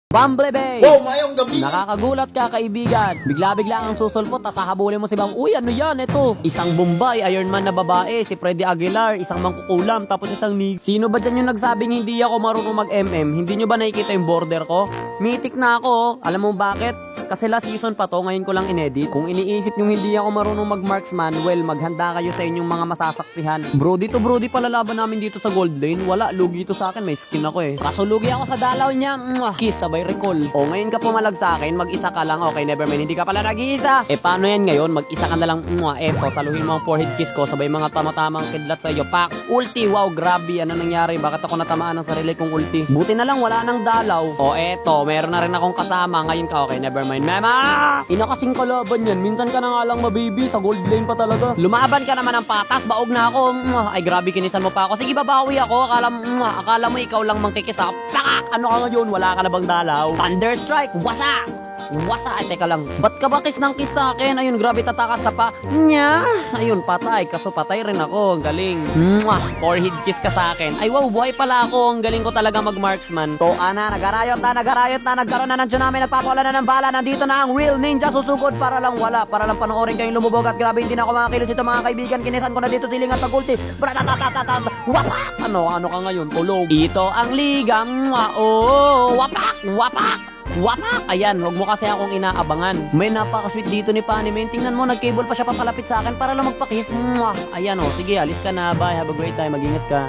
Bumblebee! Wow, mayong gabi! Nakakagulat ka, kaibigan. Bigla-bigla ang susulpot, tas hahabulin mo si Bang. Uy, ano yan? Ito. Isang Bombay, Ironman na babae, si Freddy Aguilar, isang mangkukulam, tapos isang nig. Sino ba dyan yung nagsabing hindi ako marunong mag-MM? Hindi nyo ba nakikita yung border ko? Mitik na ako, oh. Alam mo bakit? Kasi last season pa to, ngayon ko lang inedit. Kung iniisip nyo hindi ako marunong mag-marksman, well, maghanda kayo sa inyong mga masasaksihan. Brody to Brody pala laban namin dito sa gold lane. Wala, lugi to sa akin, may skin ako eh. Kaso lugi ako sa dalaw niya. Kiss, sabay recall. O ngayon ka pumalag sa akin, mag-isa ka lang. Okay, never mind, hindi ka pala nag-iisa. Eh paano yan ngayon? Mag-isa ka na lang. Eto, saluhin mo ang forehead kiss ko, sabay mga tama-tamang kidlat sa iyo. Pak! Ulti! Wow, grabe. Ano nangyari? Bakit ako natamaan ng sarili kong ulti? Buti na lang, wala nang dalaw. O eto, meron na rin akong kasama. Ngayon ka, okay, never mind. Mema! Ina kasing kalaban yan. Minsan ka na nga lang mabibi. Sa gold lane pa talaga. Lumaban ka naman ng patas. Baog na ako. Ay, grabe, kinisan mo pa ako. Sige, babawi ako. Akala mo ikaw lang mangkikisa. Pakak! Ano ka ngayon? Wala ka na bang dalaw? Thunderstrike! Wasa! Wasa! Ay, teka lang. Ba't ka ba kiss ng kiss sa akin? Ayun, grabe, tatakas na pa. Nya! Ayun, patay. Kaso patay rin ako. Ang galing. Forehead kiss ka sa akin. Ay, wow, buhay pala ako. Ang galing ko talaga mag-marksman. To, nagarayot na. Nagkaroon na ng tsunami. Nagpapawala na ng bala. Nandito na ang real ninja. Susugod para lang wala. Para lang panoorin kayong lumubog. At grabe, hindi na ako makakilos ito, mga kaibigan. Kinisan ko na dito silingat sa ulti. Wapak! Ano ka ngayon? Tulog. Ito ang liga. Wapak! Wapak! Ayan, huwag mo kasi akong inaabangan. May napaka-sweet dito ni Panimen. Tingnan mo, nag-cable pa siya papalapit sa akin para lang magpakis. Ayan, sige, alis ka na. Bye, have a great time. Mag-ingat ka.